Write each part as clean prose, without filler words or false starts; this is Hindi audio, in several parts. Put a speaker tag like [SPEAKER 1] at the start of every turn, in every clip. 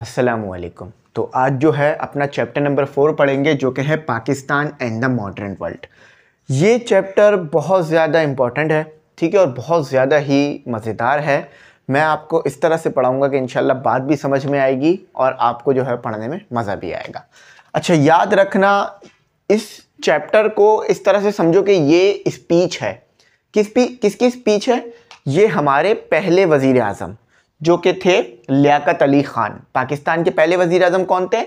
[SPEAKER 1] अस्सलामुअलैकुम। तो आज जो है अपना चैप्टर नंबर 4 पढ़ेंगे जो कि है Pakistan and the modern world. ये चैप्टर बहुत ज़्यादा इम्पोर्टेंट है, ठीक है, और बहुत ज़्यादा ही मज़ेदार है। मैं आपको इस तरह से पढ़ाऊँगा कि इंशाल्लाह बात भी समझ में आएगी और आपको जो है पढ़ने में मज़ा भी आएगा। अच्छा, याद रखना इस चैप्टर को इस तरह से समझो कि ये स्पीच है। किसकी स्पीच है? ये हमारे पहले वज़ीर आज़म जो कि थे लियाकत अली ख़ान। पाकिस्तान के पहले वज़ीर आज़म कौन थे?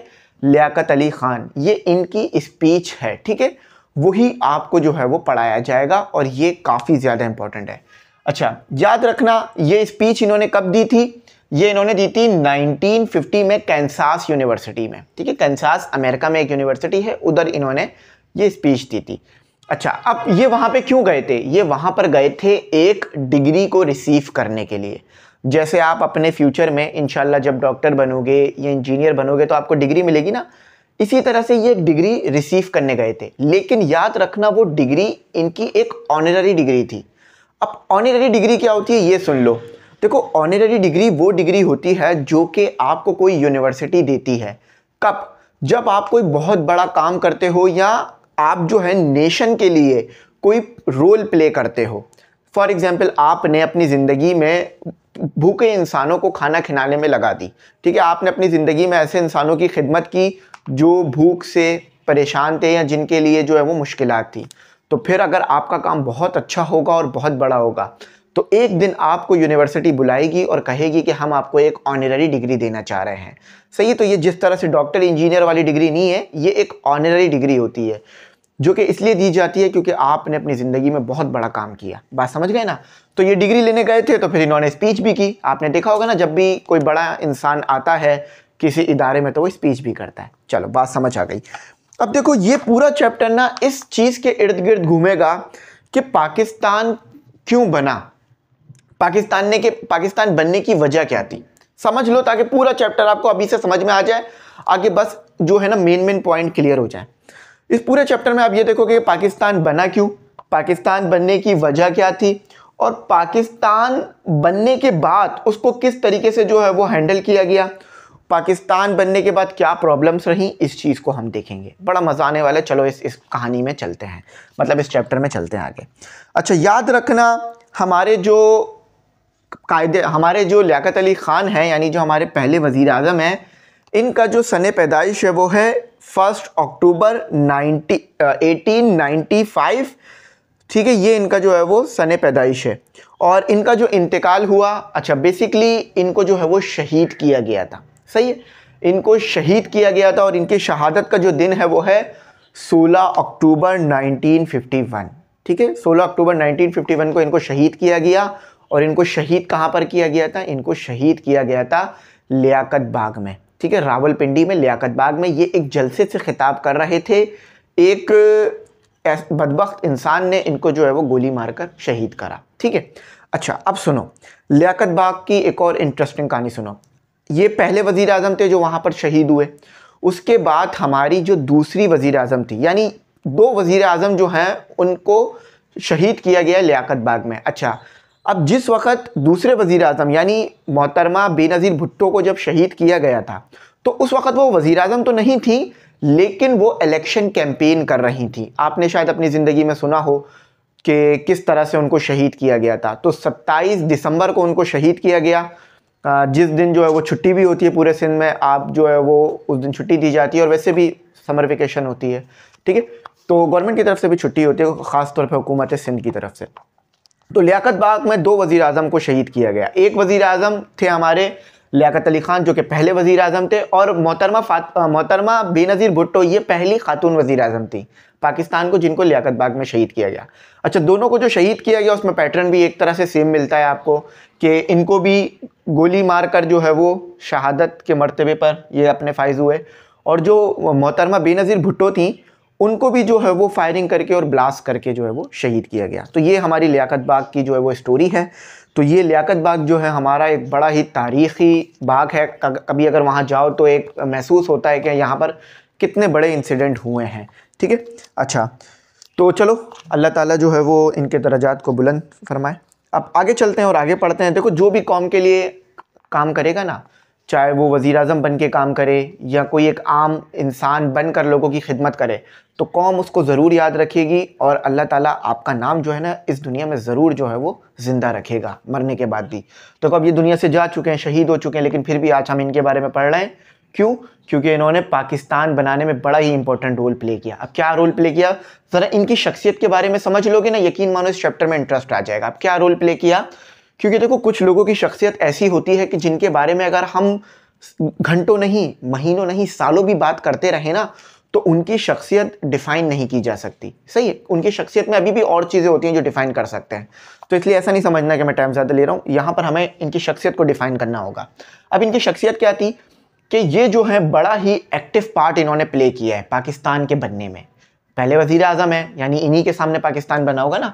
[SPEAKER 1] लियाकत अली ख़ान। ये इनकी स्पीच है, ठीक है, वही आपको जो है वो पढ़ाया जाएगा और ये काफ़ी ज़्यादा इंपॉर्टेंट है। अच्छा, याद रखना ये स्पीच इन्होंने कब दी थी? ये इन्होंने दी थी 1950 में कैंसास यूनिवर्सिटी में, ठीक है। कैंसास अमेरिका में एक यूनिवर्सिटी है, उधर इन्होंने ये स्पीच दी थी। अच्छा, अब ये वहाँ पे क्यों गए थे? ये वहाँ पर गए थे एक डिग्री को रिसीव करने के लिए। जैसे आप अपने फ्यूचर में इंशाल्लाह जब डॉक्टर बनोगे या इंजीनियर बनोगे तो आपको डिग्री मिलेगी ना, इसी तरह से ये डिग्री रिसीव करने गए थे। लेकिन याद रखना वो डिग्री इनकी एक ऑनररी डिग्री थी। अब ऑनररी डिग्री क्या होती है ये सुन लो। देखो, ऑनररी डिग्री वो डिग्री होती है जो कि आपको कोई यूनिवर्सिटी देती है। कब? जब आप कोई बहुत बड़ा काम करते हो या आप जो है नेशन के लिए कोई रोल प्ले करते हो। फॉर एग्जाम्पल, आपने अपनी ज़िंदगी में भूखे इंसानों को खाना खिलाने में लगा दी, ठीक है। आपने अपनी ज़िंदगी में ऐसे इंसानों की खिदमत की जो भूख से परेशान थे या जिनके लिए जो है वो मुश्किलात थी। तो फिर अगर आपका काम बहुत अच्छा होगा और बहुत बड़ा होगा तो एक दिन आपको यूनिवर्सिटी बुलाएगी और कहेगी कि हम आपको एक ऑनररी डिग्री देना चाह रहे हैं। सही है। तो ये जिस तरह से डॉक्टर इंजीनियर वाली डिग्री नहीं है, ये एक ऑनररी डिग्री होती है जो कि इसलिए दी जाती है क्योंकि आपने अपनी ज़िंदगी में बहुत बड़ा काम किया। बात समझ गए ना? तो ये डिग्री लेने गए थे तो फिर इन्होंने स्पीच भी की। आपने देखा होगा ना, जब भी कोई बड़ा इंसान आता है किसी इदारे में तो वो स्पीच भी करता है। चलो, बात समझ आ गई। अब देखो, ये पूरा चैप्टर ना इस चीज़ के इर्द गिर्द घूमेगा कि पाकिस्तान क्यों बना, पाकिस्तान बनने की वजह क्या थी। समझ लो ताकि पूरा चैप्टर आपको अभी से समझ में आ जाए, आगे बस जो है ना मेन पॉइंट क्लियर हो जाए। इस पूरे चैप्टर में आप ये देखोगे कि पाकिस्तान बना क्यों, पाकिस्तान बनने की वजह क्या थी और पाकिस्तान बनने के बाद उसको किस तरीके से जो है वो हैंडल किया गया। पाकिस्तान बनने के बाद क्या प्रॉब्लम्स रही, इस चीज़ को हम देखेंगे। बड़ा मज़ा आने वाला है। चलो इस कहानी में चलते हैं, मतलब इस चैप्टर में चलते हैं आगे। अच्छा, याद रखना हमारे जो लियाकत अली ख़ान हैं, यानी जो हमारे पहले वज़ीर आज़म हैं, इनका जो सन पैदाइश है वो है 1 अक्टूबर 1895, ठीक है। ये इनका जो है वो सन पैदाइश है और इनका जो इंतकाल हुआ, अच्छा बेसिकली इनको जो है वो शहीद किया गया था। सही है, इनको शहीद किया गया था और इनकी शहादत का जो दिन है वो है 16 अक्टूबर 1951, ठीक है। 16 अक्टूबर 1951 को इनको शहीद किया गया और इनको शहीद कहाँ पर किया गया था? इनको शहीद किया गया था लियाकत बाग में, ठीक है, रावलपिंडी में लियाकत बाग में। ये एक जलसे से खिताब कर रहे थे। एक बदबख्त इंसान ने इनको जो है वो गोली मारकर शहीद करा, ठीक है। अच्छा, अब सुनो लियाकत बाग की एक और इंटरेस्टिंग कहानी सुनो। ये पहले वज़ीर आज़म थे जो वहाँ पर शहीद हुए। उसके बाद हमारी जो दूसरी वज़ीर आज़म थी, यानी 2 वज़ीर आज़म जो हैं उनको शहीद किया गया लियाकत बाग में। अच्छा, अब जिस वक़्त दूसरे वज़ीर आज़म यानी मोहतरमा बेनज़ीर भुट्टो को जब शहीद किया गया था तो उस वक़्त वो वज़ीर आज़म तो नहीं थी, लेकिन वो इलेक्शन कैंपेन कर रही थी। आपने शायद अपनी ज़िंदगी में सुना हो कि किस तरह से उनको शहीद किया गया था। तो 27 दिसंबर को उनको शहीद किया गया, जिस दिन जो है वो छुट्टी भी होती है पूरे सिंध में। आप जो है वो उस दिन छुट्टी दी जाती है और वैसे भी समर वेकेशन होती है, ठीक है। तो गवर्नमेंट की तरफ से भी छुट्टी होती है, ख़ास तौर पर हुकूमत सिंध की तरफ से। तो लियाकत बाग में 2 वज़ीर आज़म को शहीद किया गया। एक वज़ीर आज़म थे हमारे लियाकत अली ख़ान जो कि पहले वज़ीर आज़म थे, और मोहतरमा बेनज़ीर भुट्टो ये पहली खातून वज़ीर आज़म थी पाकिस्तान को जिनको लियाकत बाग में शहीद किया गया। अच्छा, दोनों को जो शहीद किया गया उसमें पैटर्न भी एक तरह से सेम मिलता है आपको कि इनको भी गोली मारकर जो है वो शहादत के मर्तबे पर ये अपने फाइज हुए, और जो मोहतरमा बेनज़ीर भुट्टो थी उनको भी जो है वो फायरिंग करके और ब्लास्ट करके जो है वो शहीद किया गया। तो ये हमारी लियाकत बाग की जो है वो स्टोरी है। तो ये लियाकत बाग जो है हमारा एक बड़ा ही तारीख़ी बाग है। कभी अगर वहाँ जाओ तो एक महसूस होता है कि यहाँ पर कितने बड़े इंसिडेंट हुए हैं, ठीक है। अच्छा, तो चलो अल्लाह ताला जो है वो इनके दर्जात को बुलंद फरमाए। अब आगे चलते हैं और आगे पढ़ते हैं। देखो, जो भी कौम के लिए काम करेगा ना, चाहे वो वज़ीर आज़म बन के काम करे या कोई एक आम इंसान बनकर लोगों की खिदमत करे, तो कौम उसको ज़रूर याद रखेगी और अल्लाह ताला आपका नाम जो है ना इस दुनिया में ज़रूर जो है वो ज़िंदा रखेगा मरने के बाद भी। तो अब ये दुनिया से जा चुके हैं, शहीद हो चुके हैं, लेकिन फिर भी आज हम इनके बारे में पढ़ रहे हैं। क्यों? क्योंकि इन्होंने पाकिस्तान बनाने में बड़ा ही इंपॉर्टेंट रोल प्ले किया। अब क्या रोल प्ले किया, ज़रा इनकी शख्सियत के बारे में समझ लोगे ना, यकीन मानो इस चैप्टर में इंटरेस्ट आ जाएगा। अब क्या रोल प्ले किया, क्योंकि देखो कुछ लोगों की शख्सियत ऐसी होती है कि जिनके बारे में अगर हम घंटों नहीं, महीनों नहीं, सालों भी बात करते रहे ना, तो उनकी शख्सियत डिफाइन नहीं की जा सकती। सही है, उनकी शख्सियत में अभी भी और चीज़ें होती हैं जो डिफाइन कर सकते हैं। तो इसलिए ऐसा नहीं समझना कि मैं टाइम ज़्यादा ले रहा हूँ, यहाँ पर हमें इनकी शख्सियत को डिफाइन करना होगा। अब इनकी शख्सियत क्या थी कि ये जो है बड़ा ही एक्टिव पार्ट इन्होंने प्ले किया है पाकिस्तान के बनने में। पहले वज़ीर आज़म है, यानी इन्हीं के सामने पाकिस्तान बना होगा ना,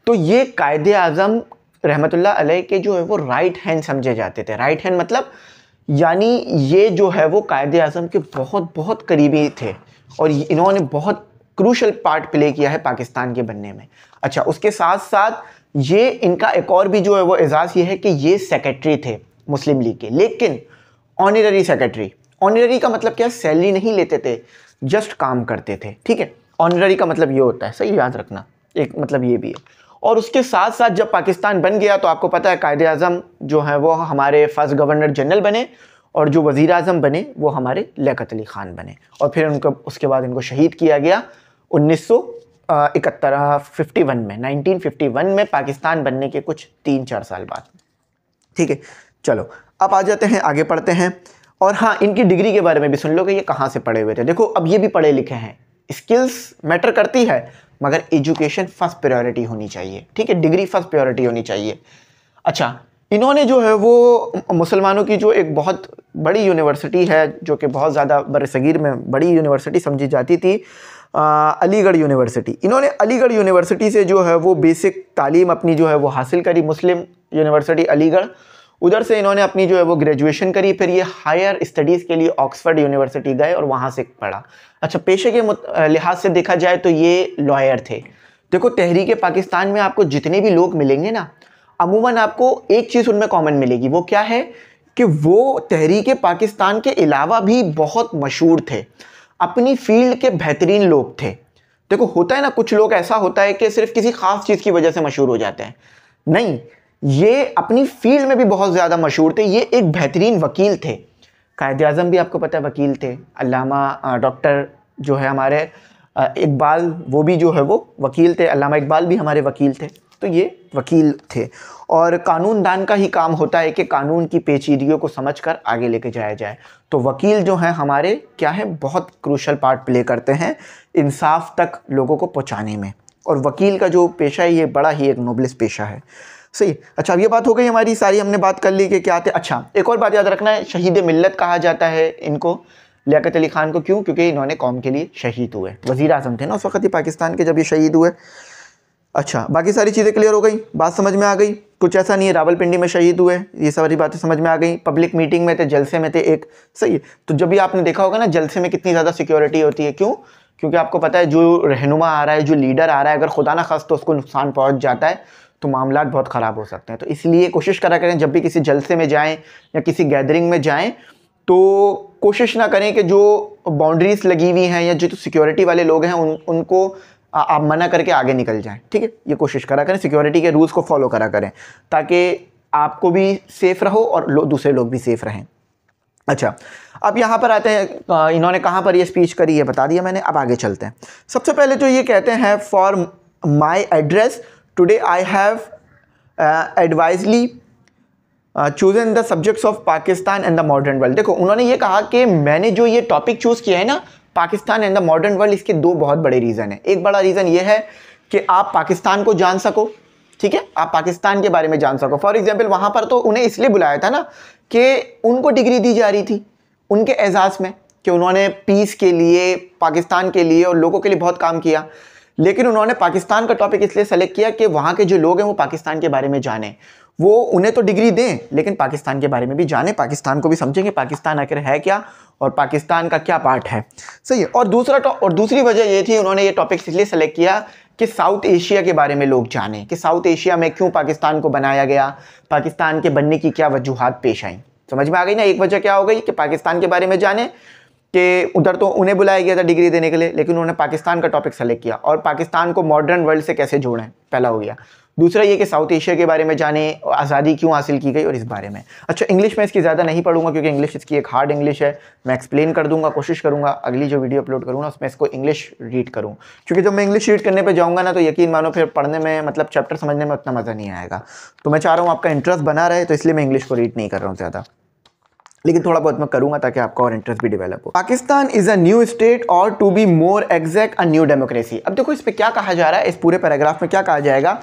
[SPEAKER 1] तो ये कायदे आज़म रहमतुल्लाह अलैह के जो है वो राइट हैंड समझे जाते थे। राइट हैंड मतलब यानी ये जो है वो कायदे आज़म के बहुत बहुत करीबी थे और इन्होंने बहुत क्रूशल पार्ट प्ले किया है पाकिस्तान के बनने में। अच्छा, उसके साथ साथ ये इनका एक और भी जो है वो एजाज़ ये है कि ये सेक्रेटरी थे मुस्लिम लीग के, लेकिन ऑनररी सेक्रेटरी। ऑनररी का मतलब क्या, सैलरी नहीं लेते थे, जस्ट काम करते थे। ठीक है, ऑनररी का मतलब ये होता है, सही याद रखना, एक मतलब ये भी है। और उसके साथ साथ जब पाकिस्तान बन गया तो आपको पता है कायदे आज़म जो है वो हमारे फर्स्ट गवर्नर जनरल बने और जो वज़ीर आज़म बने वो हमारे लियाकत अली ख़ान बने। और फिर उनको उसके बाद इनको शहीद किया गया 1951 में, 1951 में पाकिस्तान बनने के कुछ 3-4 साल बाद। ठीक है, चलो अब आ जाते हैं, आगे पढ़ते हैं। और हाँ, इनकी डिग्री के बारे में भी सुन लो कि ये कहाँ से पढ़े हुए थे। देखो अब ये भी पढ़े लिखे हैं, स्किल्स मैटर करती है मगर एजुकेशन फर्स्ट प्रायोरिटी होनी चाहिए। ठीक है, डिग्री फर्स्ट प्रायोरिटी होनी चाहिए। अच्छा, इन्होंने जो है वो मुसलमानों की जो एक बहुत बड़ी यूनिवर्सिटी है, जो कि बहुत ज़्यादा बरसगीर में बड़ी यूनिवर्सिटी समझी जाती थी, अलीगढ़ यूनिवर्सिटी। इन्होंने अलीगढ़ यूनिवर्सिटी से जो है वो बेसिक तालीम अपनी जो है वो हासिल करी, मुस्लिम यूनिवर्सिटी अलीगढ़। उधर से इन्होंने अपनी जो है वो ग्रेजुएशन करी, फिर ये हायर स्टडीज़ के लिए ऑक्सफोर्ड यूनिवर्सिटी गए और वहाँ से पढ़ा। अच्छा, पेशे के लिहाज से देखा जाए तो ये लॉयर थे। देखो तहरीक पाकिस्तान में आपको जितने भी लोग मिलेंगे ना, अमूमन आपको एक चीज़ उनमें कॉमन मिलेगी, वो क्या है कि वो तहरीक पाकिस्तान के अलावा भी बहुत मशहूर थे, अपनी फील्ड के बेहतरीन लोग थे। देखो होता है ना, कुछ लोग ऐसा होता है कि सिर्फ किसी खास चीज़ की वजह से मशहूर हो जाते हैं, नहीं, ये अपनी फील्ड में भी बहुत ज़्यादा मशहूर थे। ये एक बेहतरीन वकील थे। कायदे आज़म भी आपको पता है वकील थे, अल्लामा डॉक्टर जो है हमारे इकबाल, वो भी जो है वो वकील थे, अल्लामा इकबाल भी हमारे वकील थे। तो ये वकील थे और कानूनदान का ही काम होता है कि कानून की पेचीदगियों को समझकर आगे लेके जाया जाए। तो वकील जो हैं हमारे क्या है, बहुत क्रूशल पार्ट प्ले करते हैं इंसाफ तक लोगों को पहुंचाने में। और वकील का जो पेशा है ये बड़ा ही एक नोबलेस पेशा है। सही। अच्छा, अब ये बात हो गई हमारी, सारी हमने बात कर ली कि क्या थे। अच्छा, एक और बात याद रखना है, शहीद मिल्लत कहा जाता है इनको, लियाकत अली ख़ान को। क्यों? क्योंकि इन्होंने कौम के लिए शहीद हुए। वज़ीर आज़म थे ना उस वक़्त ही पाकिस्तान के जब ये शहीद हुए। अच्छा, बाकी सारी चीज़ें क्लियर हो गई, बात समझ में आ गई। कुछ ऐसा नहीं है रावलपिंडी में शहीद हुए, ये सारी बातें समझ में आ गई। पब्लिक मीटिंग में थे, जलसे में थे एक। सही है। तो जब भी आपने देखा होगा ना जलसे में कितनी ज़्यादा सिक्योरिटी होती है। क्यों? क्योंकि आपको पता है जो रहनुमा आ रहा है, जो लीडर आ रहा है, अगर खुदा ना खास्ता उसको नुकसान पहुँच जाता है तो मामलात बहुत ख़राब हो सकते हैं। तो इसलिए कोशिश करा करें जब भी किसी जलसे में जाएँ या किसी गैदरिंग में जाएँ तो कोशिश ना करें कि जो बाउंड्रीज लगी हुई हैं या जो सिक्योरिटी वाले लोग हैं उनको आप मना करके आगे निकल जाएं। ठीक है, ये कोशिश करा करें, सिक्योरिटी के रूल्स को फॉलो करा करें ताकि आपको भी सेफ़ रहो और दूसरे लोग भी सेफ़ रहें। अच्छा, अब यहाँ पर आते हैं, इन्होंने कहाँ पर ये स्पीच करी है बता दिया मैंने। अब आगे चलते हैं। सबसे पहले तो ये कहते हैं, for my address today I have advisedly chosen the subjects of Pakistan and the modern world. देखो उन्होंने ये कहा कि मैंने जो ये टॉपिक चूज़ किया है ना, Pakistan and the modern world, इसके दो बहुत बड़े रीज़न है। एक बड़ा रीज़न ये है कि आप पाकिस्तान को जान सको। ठीक है, आप पाकिस्तान के बारे में जान सको। फॉर एग्जांपल वहाँ पर तो उन्हें इसलिए बुलाया था ना कि उनको डिग्री दी जा रही थी उनके एजाज़ में कि उन्होंने पीस के लिए, पाकिस्तान के लिए और लोगों के लिए बहुत काम किया। लेकिन उन्होंने पाकिस्तान का टॉपिक इसलिए सेलेक्ट किया कि वहाँ के जो लोग हैं वो पाकिस्तान के बारे में जानें। वो उन्हें तो डिग्री दें लेकिन पाकिस्तान के बारे में भी जानें, पाकिस्तान को भी समझेंगे, पाकिस्तान आखिर है क्या और पाकिस्तान का क्या पार्ट है। सही है। और दूसरी वजह ये थी, उन्होंने ये टॉपिक इसलिए सेलेक्ट किया कि साउथ एशिया के बारे में लोग जानें कि साउथ एशिया में क्यों पाकिस्तान को बनाया गया, पाकिस्तान के बनने की क्या वजूहात पेश आईं। समझ में आ गई ना। एक वजह क्या हो गई कि पाकिस्तान के बारे में जाने कि उधर तो उन्हें बुलाया गया था डिग्री देने के लिए, लेकिन उन्होंने पाकिस्तान का टॉपिक सेलेक्ट किया और पाकिस्तान को मॉडर्न वर्ल्ड से कैसे जोड़ें, पहला हो गया। दूसरा ये कि साउथ एशिया के बारे में जाने, आज़ादी क्यों हासिल की गई और इस बारे में। अच्छा, इंग्लिश में इसकी ज़्यादा नहीं पढ़ूंगा क्योंकि इंग्लिश इसकी एक हार्ड इंग्लिश है। मैं एक्सप्लेन कर दूंगा, कोशिश करूंगा अगली जो वीडियो अपलोड करूँगा उसमें इसको इंग्लिश रीड करूँ, क्योंकि जब मैं इंग्लिश रीड करने पर जाऊँगा ना तो यकीन मानो फिर पढ़ने में मतलब चैप्टर समझने में उतना मज़ा नहीं आएगा। तो मैं चाह रहा हूँ आपका इंटरेस्ट बना रहे, तो इसलिए मैं इंग्लिश को रीड नहीं कर रहा हूँ ज़्यादा, लेकिन थोड़ा बहुत मैं करूंगा ताकि आपका और इंटरेस्ट भी डेवलप हो। Pakistan is a new state और to be more exact a new democracy. अब देखो इस पे क्या कहा जा रहा है, इस पूरे पैराग्राफ में क्या कहा जाएगा।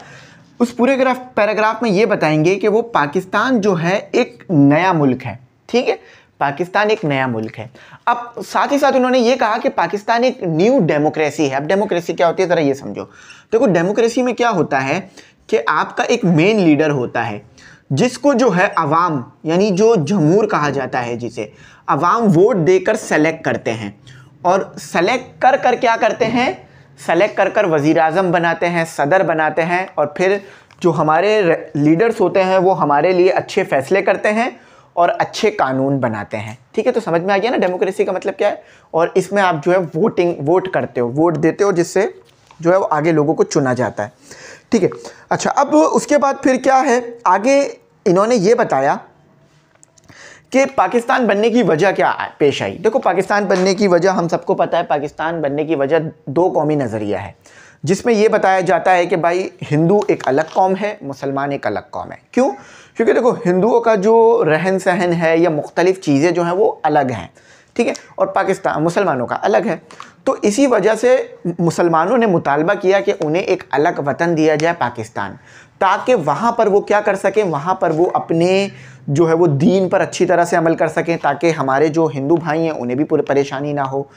[SPEAKER 1] उस पूरे पैराग्राफ में ये बताएंगे कि वो पाकिस्तान जो है एक नया मुल्क है, ठीक है, पाकिस्तान एक नया मुल्क है। अब साथ ही साथ उन्होंने ये कहा कि पाकिस्तान एक न्यू डेमोक्रेसी है। अब डेमोक्रेसी क्या होती है ज़रा ये समझो। देखो डेमोक्रेसी में क्या होता है कि आपका एक मेन लीडर होता है जिसको जो है अवाम यानी जो जमहूर कहा जाता है, जिसे अवाम वोट देकर सेलेक्ट करते हैं और सेलेक्ट कर कर क्या करते हैं, सेलेक्ट कर कर वज़ीर आज़म बनाते हैं, सदर बनाते हैं और फिर जो हमारे लीडर्स होते हैं वो हमारे लिए अच्छे फैसले करते हैं और अच्छे कानून बनाते हैं। ठीक है, तो समझ में आ गया ना डेमोक्रेसी का मतलब क्या है। और इसमें आप जो है वोट करते हो, वोट देते हो, जिससे जो है वो आगे लोगों को चुना जाता है। ठीक है, अच्छा अब उसके बाद फिर क्या है, आगे इन्होंने ये बताया कि पाकिस्तान बनने की वजह क्या पेश आई। देखो पाकिस्तान बनने की वजह हम सबको पता है, पाकिस्तान बनने की वजह दो कौमी नज़रिया है, जिसमें ये बताया जाता है कि भाई हिंदू एक अलग कौम है, मुसलमान एक अलग कौम है। क्यों? क्योंकि देखो हिंदुओं का जो रहन सहन है या मुख्तलिफ़ चीज़ें जो हैं वो अलग हैं, ठीक है, और पाकिस्तान मुसलमानों का अलग है। तो इसी वजह से मुसलमानों ने मुतालबा किया कि उन्हें एक अलग वतन दिया जाए पाकिस्तान, ताकि वहाँ पर वो क्या कर सकें, वहाँ पर वो अपने जो है वो दीन पर अच्छी तरह से अमल कर सकें, ताकि हमारे जो हिंदू भाई हैं उन्हें भी पूरी परेशानी ना हो।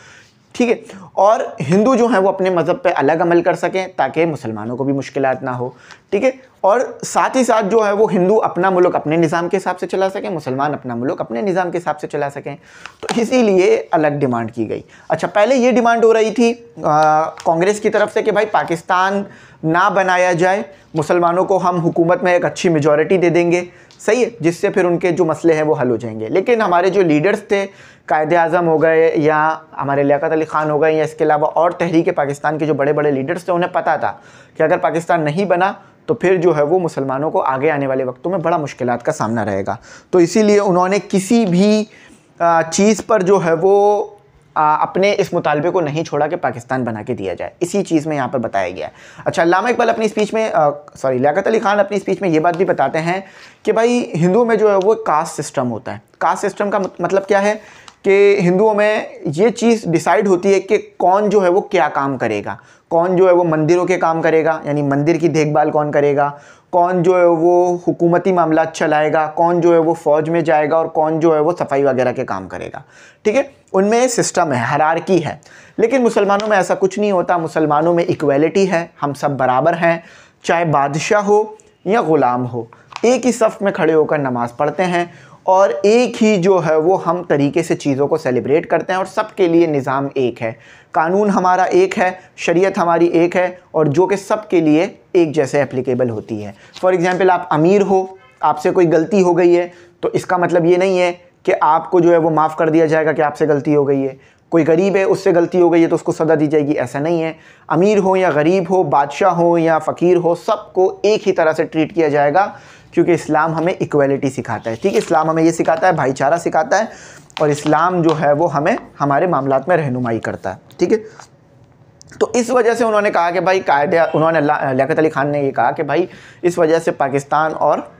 [SPEAKER 1] ठीक है, और हिंदू जो हैं वो अपने मज़हब पे अलग अमल कर सकें ताकि मुसलमानों को भी मुश्किलात ना हो। ठीक है, और साथ ही साथ जो है वो हिंदू अपना मुल्क अपने निज़ाम के हिसाब से चला सकें, मुसलमान अपना मुल्क अपने निज़ाम के हिसाब से चला सकें। तो इसीलिए अलग डिमांड की गई। अच्छा, पहले ये डिमांड हो रही थी कांग्रेस की तरफ से कि भाई पाकिस्तान ना बनाया जाए, मुसलमानों को हम हुकूमत में एक अच्छी मेजॉरिटी दे देंगे, सही है, जिससे फिर उनके जो मसले हैं वो हल हो जाएंगे। लेकिन हमारे जो लीडर्स थे, कायदे आज़म हो गए या हमारे लियाकत अली ख़ान हो गए या इसके अलावा और तहरीक पाकिस्तान के जो बड़े बड़े लीडर्स थे, उन्हें पता था कि अगर पाकिस्तान नहीं बना तो फिर जो है वो मुसलमानों को आगे आने वाले वक्तों में बड़ा मुश्किलात का सामना रहेगा। तो इसीलिए उन्होंने किसी भी चीज़ पर जो है वो अपने इस मुतालबे को नहीं छोड़ा कि पाकिस्तान बना के दिया जाए। इसी चीज़ में यहाँ पर बताया गया है। अच्छा, अल्लामा इकबाल अपनी स्पीच में लियाकत अली ख़ान अपनी स्पीच में ये बात भी बताते हैं कि भाई हिंदुओं में जो है वो कास्ट सिस्टम होता है। कास्ट सिस्टम का मतलब क्या है कि हिंदुओं में ये चीज़ डिसाइड होती है कि कौन जो है वो क्या काम करेगा, कौन जो है वो मंदिरों के काम करेगा, यानी मंदिर की देखभाल कौन करेगा, कौन जो है वो हुकूमती मामला चलाएगा, कौन जो है वो फ़ौज में जाएगा और कौन जो है वो सफाई वगैरह के काम करेगा। ठीक है, उनमें सिस्टम है, हायरार्की है। लेकिन मुसलमानों में ऐसा कुछ नहीं होता। मुसलमानों में इक्वलिटी है, हम सब बराबर हैं, चाहे बादशाह हो या ग़ुलाम हो, एक ही सफ़ में खड़े होकर नमाज़ पढ़ते हैं और एक ही जो है वो हम तरीके से चीज़ों को सेलिब्रेट करते हैं और सबके लिए निज़ाम एक है, कानून हमारा एक है, शरीयत हमारी एक है और जो कि सबके लिए एक जैसे एप्लीकेबल होती है। फॉर एग्ज़ाम्पल, आप अमीर हो, आपसे कोई गलती हो गई है तो इसका मतलब ये नहीं है कि आपको जो है वो माफ़ कर दिया जाएगा कि आपसे गलती हो गई है। कोई गरीब है, उससे गलती हो गई है तो उसको सज़ा दी जाएगी, ऐसा नहीं है। अमीर हो या गरीब हो, बादशाह हो या फ़कीर हो, सबको एक ही तरह से ट्रीट किया जाएगा, क्योंकि इस्लाम हमें इक्वलिटी सिखाता है। ठीक है, इस्लाम हमें ये सिखाता है, भाईचारा सिखाता है और इस्लाम जो है वो हमें हमारे मामलात में रहनुमाई करता है। ठीक है, तो इस वजह से उन्होंने कहा कि भाई उन्होंने लियाकत अली ख़ान ने ये कहा कि भाई इस वजह से पाकिस्तान और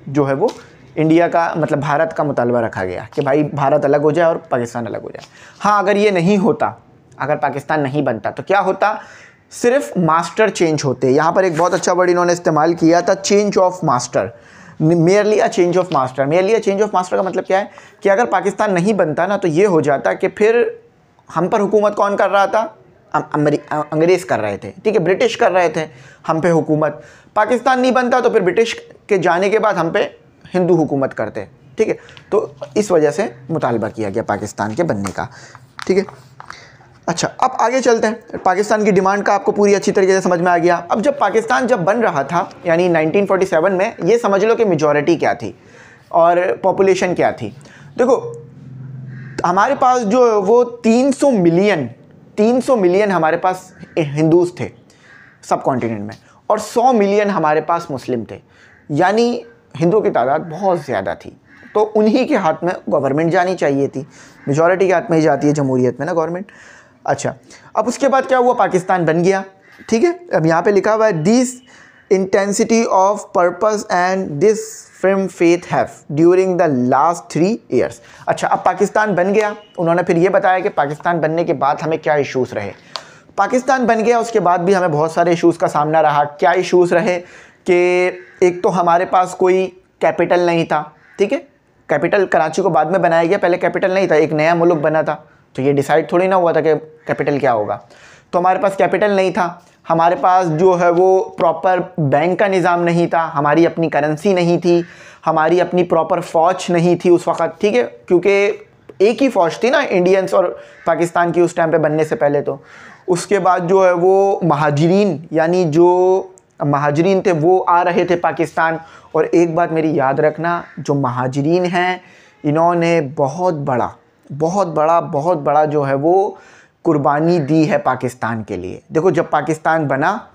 [SPEAKER 1] जो है वो इंडिया का मतलब भारत का मुतालबा रखा गया कि भाई भारत अलग हो जाए और पाकिस्तान अलग हो जाए। हाँ, अगर ये नहीं होता, अगर पाकिस्तान नहीं बनता तो क्या होता, सिर्फ मास्टर चेंज होते। यहाँ पर एक बहुत अच्छा वर्ड इन्होंने इस्तेमाल किया था, change of master, merely a change of master. Merely a change of master का मतलब क्या है कि अगर पाकिस्तान नहीं बनता ना तो ये हो जाता कि फिर हम पर हुकूमत कौन कर रहा था, अंग्रेज़ कर रहे थे। ठीक है, ब्रिटिश कर रहे थे हम पे हुकूमत। पाकिस्तान नहीं बनता तो फिर ब्रिटिश के जाने के बाद हम पे हिंदू हुकूमत करते। ठीक है, तो इस वजह से मुतालबा किया गया पाकिस्तान के बनने का। ठीक है, अच्छा अब आगे चलते हैं। पाकिस्तान की डिमांड का आपको पूरी अच्छी तरीके से समझ में आ गया। अब जब पाकिस्तान जब बन रहा था यानी 1947 में, ये समझ लो कि मेजॉरिटी क्या थी। और पॉपुलेशन क्या थी। देखो हमारे पास जो है वो 300 मिलियन हमारे पास हिंदूज थे सब कॉन्टिनेंट में, और 100 मिलियन हमारे पास मुस्लिम थे, यानी हिंदुओं की तादाद बहुत ज़्यादा थी। तो उन्हीं के हाथ में गवर्नमेंट जानी चाहिए थी, मेजॉरिटी के हाथ में ही जाती है जमहूरियत में ना गवर्नमेंट। अच्छा, अब उसके बाद क्या हुआ, पाकिस्तान बन गया, ठीक है। अब यहाँ पे लिखा हुआ है this intensity of purpose and this firm faith have during the last 3 years। अच्छा, अब पाकिस्तान बन गया, उन्होंने फिर ये बताया कि पाकिस्तान बनने के बाद हमें क्या इश्यूज़ रहे। पाकिस्तान बन गया उसके बाद भी हमें बहुत सारे इश्यूज़ का सामना रहा। क्या इश्यूज़ रहे कि एक तो हमारे पास कोई कैपिटल नहीं था, ठीक है। कैपिटल कराची को बाद में बनाया गया, पहले कैपिटल नहीं था, एक नया मुल्क बना था, तो ये डिसाइड थोड़ी ना हुआ था कि कैपिटल क्या होगा। तो हमारे पास कैपिटल नहीं था, हमारे पास जो है वो प्रॉपर बैंक का निज़ाम नहीं था, हमारी अपनी करेंसी नहीं थी, हमारी अपनी प्रॉपर फ़ौज नहीं थी उस वक़्त, ठीक है, क्योंकि एक ही फ़ौज थी ना इंडियंस और पाकिस्तान की उस टाइम पे बनने से पहले। तो उसके बाद जो है वो महाजरीन, यानी जो महाजरीन थे वो आ रहे थे पाकिस्तान। और एक बात मेरी याद रखना, जो महाजरीन हैं इन्होंने बहुत बड़ा जो है वो कुर्बानी दी है पाकिस्तान के लिए। देखो जब पाकिस्तान बना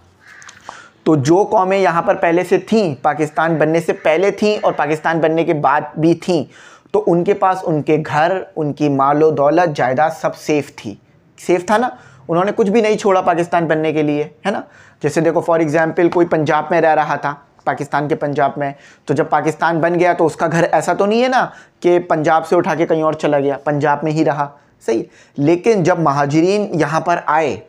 [SPEAKER 1] तो जो कौमें यहाँ पर पहले से थीं, पाकिस्तान बनने से पहले थीं और पाकिस्तान बनने के बाद भी थीं, तो उनके पास उनके घर, उनकी मालो दौलत, जायदाद सब सेफ़ था ना। उन्होंने कुछ भी नहीं छोड़ा पाकिस्तान बनने के लिए, है ना। जैसे देखो फॉर एग्ज़ाम्पल कोई पंजाब में रह रहा था, पाकिस्तान के पंजाब में, तो जब पाकिस्तान बन गया तो उसका घर ऐसा तो नहीं है ना कि पंजाब से उठा के कहीं और चला गया, पंजाब में ही रहा, सही। लेकिन जब महाजरीन यहाँ पर आए,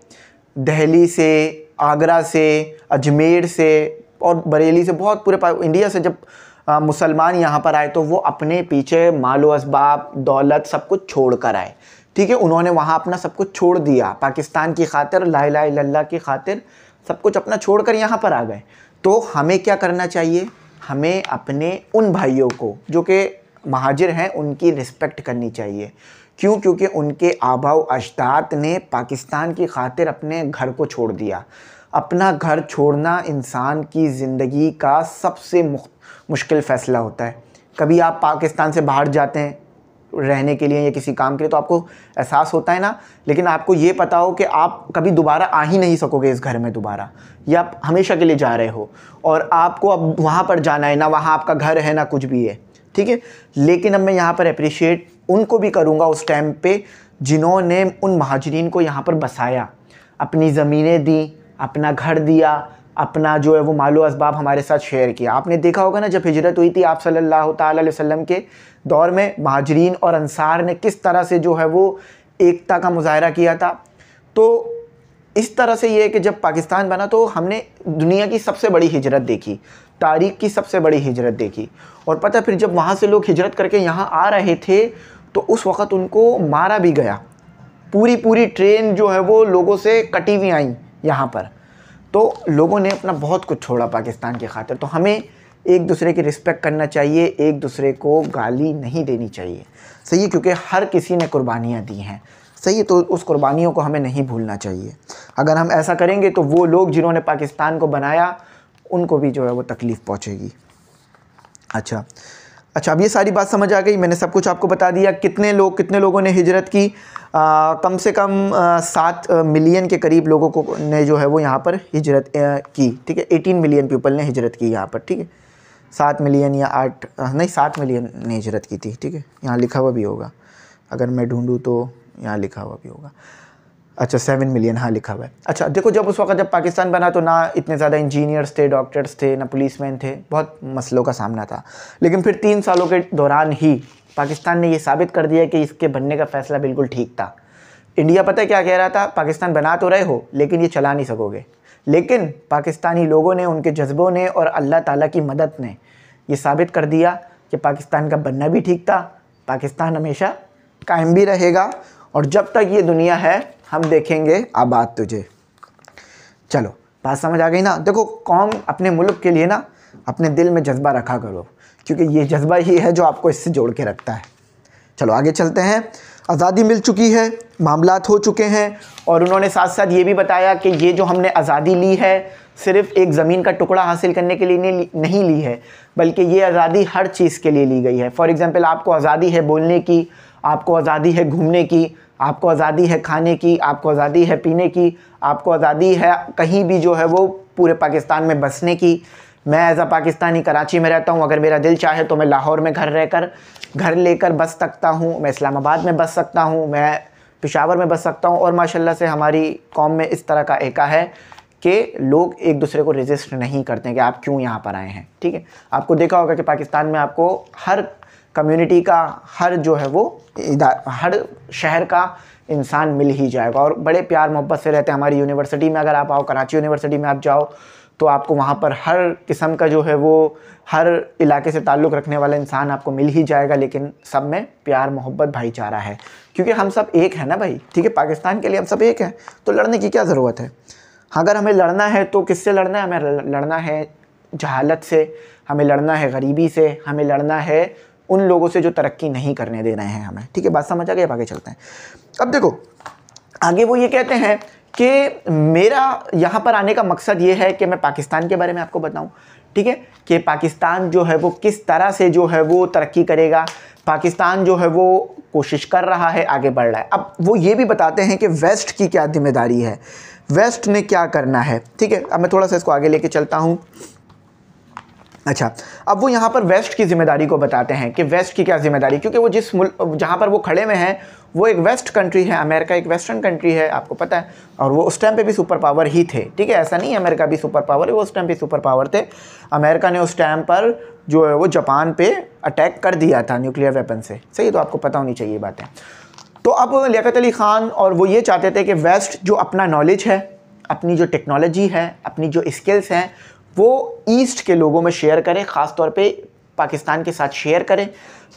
[SPEAKER 1] दिल्ली से, आगरा से, अजमेर से और बरेली से, बहुत पूरे इंडिया से जब मुसलमान यहाँ पर आए तो वो अपने पीछे मालो असबाब, दौलत सब कुछ छोड़ कर आए, ठीक है। उन्होंने वहाँ अपना सब कुछ छोड़ दिया पाकिस्तान की खातिर, ला इलाहा इल्लल्लाह की खातिर सब कुछ अपना छोड़कर यहाँ पर आ गए। तो हमें क्या करना चाहिए, हमें अपने उन भाइयों को जो कि महाजिर हैं उनकी रिस्पेक्ट करनी चाहिए। क्यों? क्योंकि उनके आबाओ अजदाद ने पाकिस्तान की खातिर अपने घर को छोड़ दिया। अपना घर छोड़ना इंसान की ज़िंदगी का सबसे मुश्किल फ़ैसला होता है। कभी आप पाकिस्तान से बाहर जाते हैं रहने के लिए या किसी काम के लिए तो आपको एहसास होता है ना, लेकिन आपको ये पता हो कि आप कभी दोबारा आ ही नहीं सकोगे इस घर में दोबारा, या आप हमेशा के लिए जा रहे हो और आपको अब वहाँ पर जाना है, ना वहाँ आपका घर है ना कुछ भी है, ठीक है। लेकिन अब मैं यहाँ पर अप्रिशिएट उनको भी करूँगा उस टाइम पे जिन्होंने उन महाजरीन को यहाँ पर बसाया, अपनी ज़मीनें दी, अपना घर दिया, अपना जो है वो मालो असबाब हमारे साथ शेयर किया। आपने देखा होगा ना जब हिजरत हुई थी आप सल्लल्लाहु ताला अलैहि वसल्लम के दौर में, महाजरीन और अंसार ने किस तरह से जो है वो एकता का मुजाहरा किया था। तो इस तरह से ये है कि जब पाकिस्तान बना तो हमने दुनिया की सबसे बड़ी हिजरत देखी, तारीख़ की सबसे बड़ी हिजरत देखी। और पता फिर जब वहाँ से लोग हिजरत करके यहाँ आ रहे थे तो उस वक़्त उनको मारा भी गया, पूरी ट्रेन जो है वो लोगों से कटी हुई आई यहाँ पर। तो लोगों ने अपना बहुत कुछ छोड़ा पाकिस्तान की खातिर। तो हमें एक दूसरे की रिस्पेक्ट करना चाहिए, एक दूसरे को गाली नहीं देनी चाहिए, सही है, क्योंकि हर किसी ने कुर्बानियाँ दी हैं, सही है। तो उस कुर्बानियों को हमें नहीं भूलना चाहिए। अगर हम ऐसा करेंगे तो वो लोग जिन्होंने पाकिस्तान को बनाया उनको भी जो है वो तकलीफ़ पहुँचेगी। अच्छा, अब ये सारी बात समझ आ गई, मैंने सब कुछ आपको बता दिया। कितने लोगों ने हिजरत की, कम से कम 7 मिलियन के करीब लोगों को ने जो है वो यहाँ पर हिजरत की, ठीक है। 18 मिलियन पीपल ने हिजरत की यहाँ पर, ठीक है। 7 मिलियन या 7 मिलियन ने हिजरत की थी, ठीक है। यहाँ लिखा हुआ भी होगा, अगर मैं ढूंढूँ तो यहाँ लिखा हुआ भी होगा। अच्छा 7 मिलियन हाँ लिखा हुआ है। अच्छा देखो जब उस वक्त जब पाकिस्तान बना तो ना इतने ज़्यादा इंजीनियर्स थे, डॉक्टर्स थे, ना पुलिसमैन थे, बहुत मसलों का सामना था। लेकिन फिर 3 सालों के दौरान ही पाकिस्तान ने ये साबित कर दिया कि इसके बनने का फ़ैसला बिल्कुल ठीक था। इंडिया पता है क्या कह रहा था, पाकिस्तान बना तो रहे हो लेकिन ये चला नहीं सकोगे। लेकिन पाकिस्तानी लोगों ने, उनके जज्बों ने और अल्लाह ताला की मदद ने ये साबित कर दिया कि पाकिस्तान का बनना भी ठीक था, पाकिस्तान हमेशा कायम भी रहेगा और जब तक ये दुनिया है हम देखेंगे आबाद तुझे। चलो बात समझ आ गई ना। देखो कौम अपने मुल्क के लिए ना अपने दिल में जज्बा रखा करो, क्योंकि ये जज्बा ही है जो आपको इससे जोड़ के रखता है। चलो आगे चलते हैं। आज़ादी मिल चुकी है, मामलात हो चुके हैं और उन्होंने साथ साथ ये भी बताया कि ये जो हमने आज़ादी ली है सिर्फ एक ज़मीन का टुकड़ा हासिल करने के लिए नहीं ली है, बल्कि ये आज़ादी हर चीज़ के लिए ली गई है। फॉर एग्ज़ाम्पल, आपको आज़ादी है बोलने की, आपको आज़ादी है घूमने की, आपको आज़ादी है खाने की, आपको आज़ादी है पीने की, आपको आज़ादी है कहीं भी जो है वो पूरे पाकिस्तान में बसने की। मैं एज़ अ पाकिस्तानी कराची में रहता हूँ, अगर मेरा दिल चाहे तो मैं लाहौर में घर लेकर बस सकता हूँ, मैं इस्लामाबाद में बस सकता हूँ, मैं पेशावर में बस सकता हूँ। और माशाल्लाह से हमारी कौम में इस तरह का एका है कि लोग एक दूसरे को रेजिस्ट नहीं करते हैं कि आप क्यों यहाँ पर आए हैं। ठीक है, आपको देखा होगा कि पाकिस्तान में आपको हर कम्युनिटी का, हर जो है वो हर शहर का इंसान मिल ही जाएगा और बड़े प्यार मोहब्बत से रहते हैं। हमारी यूनिवर्सिटी में अगर आप आओ, कराची यूनिवर्सिटी में आप जाओ, तो आपको वहाँ पर हर किस्म का जो है वो हर इलाके से ताल्लुक़ रखने वाला इंसान आपको मिल ही जाएगा, लेकिन सब में प्यार मोहब्बत भाईचारा है, क्योंकि हम सब एक हैं ना भाई। ठीक है, पाकिस्तान के लिए हम सब एक हैं, तो लड़ने की क्या ज़रूरत है। अगर हमें लड़ना है तो किससे लड़ना है? हमें लड़ना है जहालत से, हमें लड़ना है गरीबी से, हमें लड़ना है उन लोगों से जो तरक्की नहीं करने दे रहे हैं हमें। ठीक है, बात समझ आ गई? अब आगे चलते हैं। अब देखो आगे वो ये कहते हैं कि मेरा यहाँ पर आने का मकसद ये है कि मैं पाकिस्तान के बारे में आपको बताऊँ। ठीक है, कि पाकिस्तान जो है वो किस तरह से जो है वो तरक्की करेगा, पाकिस्तान जो है वो कोशिश कर रहा है, आगे बढ़ रहा है। अब वो ये भी बताते हैं कि वेस्ट की क्या जिम्मेदारी है, वेस्ट ने क्या करना है। ठीक है, अब मैं थोड़ा सा इसको आगे लेके चलता हूँ। अच्छा, अब वो यहाँ पर वेस्ट की ज़िम्मेदारी को बताते हैं कि वेस्ट की क्या ज़िम्मेदारी, क्योंकि वो जिस मुल्क जहाँ पर वो खड़े हुए हैं वो एक वेस्ट कंट्री है, अमेरिका एक वेस्टर्न कंट्री है, आपको पता है। और वो उस टाइम पे भी सुपर पावर ही थे। ठीक है, ऐसा नहीं है अमेरिका भी सुपर पावर है, वो उस टाइम पे सुपर पावर थे। अमेरिका ने उस टाइम पर जो है वो जापान पे अटैक कर दिया था न्यूक्लियर वेपन से। सही, तो आपको पता होनी चाहिए बातें। तो अब लियाकत अली ख़ान और वो ये चाहते थे कि वेस्ट जो अपना नॉलेज है, अपनी जो टेक्नोलॉजी है, अपनी जो स्किल्स हैं, वो ईस्ट के लोगों में शेयर करें, ख़ास तौर पे पाकिस्तान के साथ शेयर करें,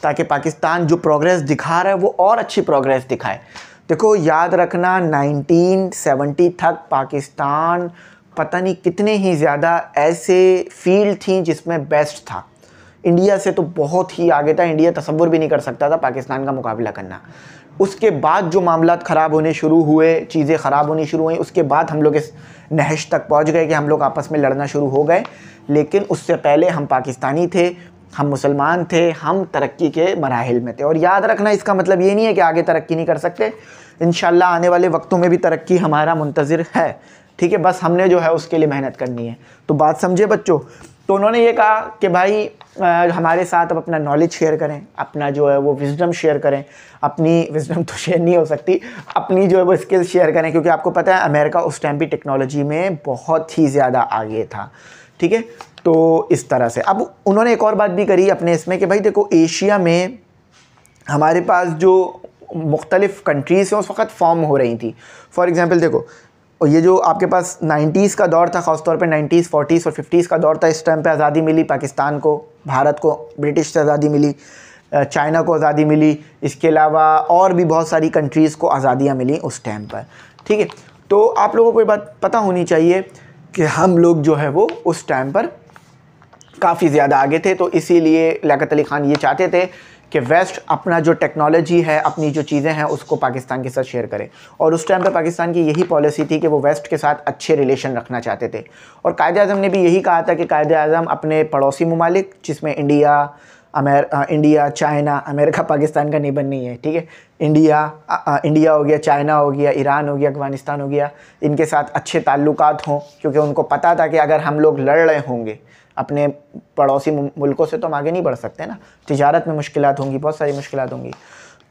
[SPEAKER 1] ताकि पाकिस्तान जो प्रोग्रेस दिखा रहा है वो और अच्छी प्रोग्रेस दिखाए। देखो याद रखना, 1970 तक पाकिस्तान पता नहीं कितने ही ज़्यादा ऐसे फील्ड थी जिसमें बेस्ट था। इंडिया से तो बहुत ही आगे था, इंडिया तसव्वुर भी नहीं कर सकता था पाकिस्तान का मुकाबला करना। उसके बाद जो मामलात ख़राब होने शुरू हुए, चीज़ें ख़राब होनी शुरू हुई, उसके बाद हम लोग इस नहश तक पहुंच गए कि हम लोग आपस में लड़ना शुरू हो गए। लेकिन उससे पहले हम पाकिस्तानी थे, हम मुसलमान थे, हम तरक्की के मराहिल में थे। और याद रखना, इसका मतलब ये नहीं है कि आगे तरक्की नहीं कर सकते। इंशाल्लाह आने वाले वक्तों में भी तरक्की हमारा मुंतज़िर है। ठीक है, बस हमने जो है उसके लिए मेहनत करनी है। तो बात समझे बच्चों? तो उन्होंने ये कहा कि भाई हमारे साथ अब अपना नॉलेज शेयर करें, अपना जो है वो विजडम शेयर करें। अपनी विजडम तो शेयर नहीं हो सकती, अपनी जो है वो स्किल्स शेयर करें, क्योंकि आपको पता है अमेरिका उस टाइम भी टेक्नोलॉजी में बहुत ही ज़्यादा आगे था। ठीक है, तो इस तरह से अब उन्होंने एक और बात भी करी अपने इसमें कि भाई देखो, एशिया में हमारे पास जो मुख्तलिफ़ कंट्रीज़ हैं उस वक्त फॉर्म हो रही थी। फॉर एग्ज़ाम्पल देखो, और ये जो आपके पास 90s का दौर था, ख़ास तौर पे 90s, 40s और 50s का दौर था। इस टाइम पे आज़ादी मिली पाकिस्तान को, भारत को ब्रिटिश से आज़ादी मिली, चाइना को आज़ादी मिली, इसके अलावा और भी बहुत सारी कंट्रीज़ को आज़ादियाँ मिली उस टाइम पर। ठीक है, तो आप लोगों को ये बात पता होनी चाहिए कि हम लोग जो है वो उस टाइम पर काफ़ी ज़्यादा आगे थे। तो इसीलिए लियाकत अली ख़ान ये चाहते थे कि वेस्ट अपना जो टेक्नोलॉजी है, अपनी जो चीज़ें हैं, उसको पाकिस्तान के साथ शेयर करे। और उस टाइम पे पाकिस्तान की यही पॉलिसी थी कि वो वेस्ट के साथ अच्छे रिलेशन रखना चाहते थे। और कायदे आज़म ने भी यही कहा था कि कायदे आज़म अपने पड़ोसी ममालिक, जिसमें इंडिया, चाइना, अमेरिका पाकिस्तान का निबंध नहीं है। ठीक है, इंडिया हो गया, चाइना हो गया, ईरान हो गया, अफ़गानिस्तान हो गया, इनके साथ अच्छे ताल्लुकात हों, क्योंकि उनको पता था कि अगर हम लोग लड़ रहे होंगे अपने पड़ोसी मुल्कों से तो हम आगे नहीं बढ़ सकते ना। तिजारत में मुश्किलात होंगी, बहुत सारी मुश्किलात होंगी।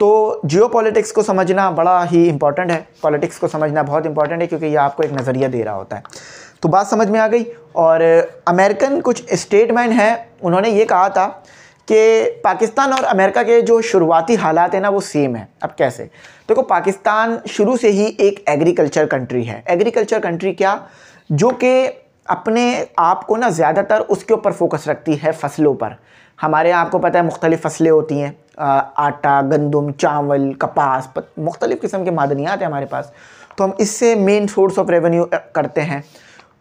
[SPEAKER 1] तो जियो पॉलिटिक्स को समझना बड़ा ही इंपॉर्टेंट है, पॉलिटिक्स को समझना बहुत इंपॉर्टेंट है, क्योंकि ये आपको एक नज़रिया दे रहा होता है। तो बात समझ में आ गई। और अमेरिकन कुछ स्टेटमैन हैं, उन्होंने ये कहा था कि पाकिस्तान और अमेरिका के जो शुरुआती हालात हैं ना वो सेम है। अब कैसे? देखो, पाकिस्तान शुरू से ही एक एग्रीकल्चर कंट्री है। एग्रीकल्चर कंट्री क्या, जो कि अपने आप को ना ज़्यादातर उसके ऊपर फोकस रखती है, फसलों पर। हमारे यहाँ आपको पता है मुख्तलिफ़ फसलें होती हैं, आटा, गंदम, चावल, कपास, मुख्तलिफ़ किस्म के मादनियात हैं हमारे पास, तो हम इससे मेन सोर्स ऑफ रेवेन्यू करते हैं।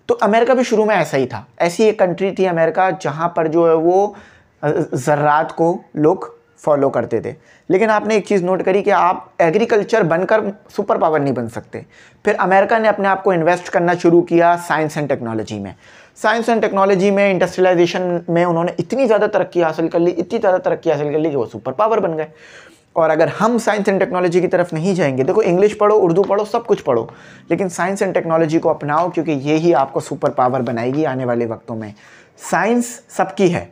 [SPEAKER 1] तो अमेरिका भी शुरू में ऐसा ही था, ऐसी एक कंट्री थी अमेरिका, जहाँ पर जो है वो ज़रात को लोग फॉलो करते थे। लेकिन आपने एक चीज़ नोट करी कि आप एग्रीकल्चर बनकर सुपर पावर नहीं बन सकते। फिर अमेरिका ने अपने आप को इन्वेस्ट करना शुरू किया साइंस एंड टेक्नोलॉजी में। साइंस एंड टेक्नोलॉजी में, इंडस्ट्रियलाइजेशन में उन्होंने इतनी ज़्यादा तरक्की हासिल कर ली, इतनी ज़्यादा तरक्की हासिल कर ली कि वो सुपर पावर बन गए। और अगर हम साइंस एंड टेक्नोलॉजी की तरफ नहीं जाएंगे, देखो इंग्लिश पढ़ो, उर्दू पढ़ो, सब कुछ पढ़ो, लेकिन साइंस एंड टेक्नोलॉजी को अपनाओ, क्योंकि ये ही आपको सुपर पावर बनाएगी आने वाले वक्तों में। साइंस सबकी है,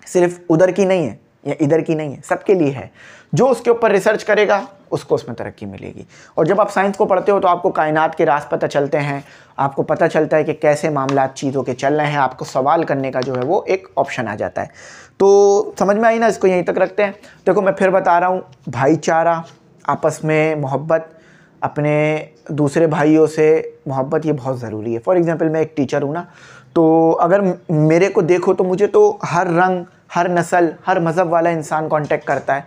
[SPEAKER 1] सिर्फ उधर की नहीं है या इधर की नहीं है, सबके लिए है। जो उसके ऊपर रिसर्च करेगा उसको उसमें तरक्की मिलेगी। और जब आप साइंस को पढ़ते हो तो आपको कायनात के राज पता चलते हैं, आपको पता चलता है कि कैसे मामलात चीज़ों के चल रहे हैं, आपको सवाल करने का जो है वो एक ऑप्शन आ जाता है। तो समझ में आई ना, इसको यहीं तक रखते हैं। देखो मैं फिर बता रहा हूँ, भाईचारा, आपस में मोहब्बत, अपने दूसरे भाइयों से मोहब्बत, ये बहुत ज़रूरी है। फॉर एग्ज़ाम्पल मैं एक टीचर हूँ ना, तो अगर मेरे को देखो तो मुझे तो हर रंग, हर नस्ल, हर मज़हब वाला इंसान कांटेक्ट करता है,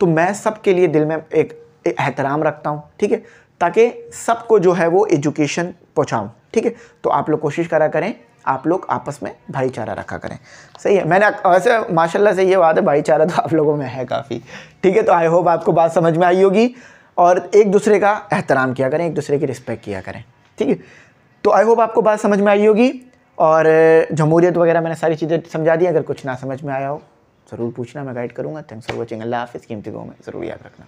[SPEAKER 1] तो मैं सबके लिए दिल में एक एहतराम रखता हूँ, ठीक है, ताकि सबको जो है वो एजुकेशन पहुँचाऊँ, ठीक है। तो आप लोग कोशिश करा करें, आप लोग आपस में भाईचारा रखा करें, सही है। मैंने वैसे माशाल्लाह से ये बात है, भाईचारा तो आप लोगों में है काफ़ी, ठीक है। तो आई होप आपको बात समझ में आई होगी, और एक दूसरे का एहतराम किया करें, एक दूसरे की रिस्पेक्ट किया करें, ठीक है। तो आई होप आपको बात समझ में आई होगी, और जमहूरियत वगैरह मैंने सारी चीज़ें समझा दी। अगर कुछ ना समझ में आया हो ज़रूर पूछना, मैं गाइड करूँगा। Thanks for watching. अल्लाह हाफ़िज़। कीमती दुआ में ज़रूर याद रखना।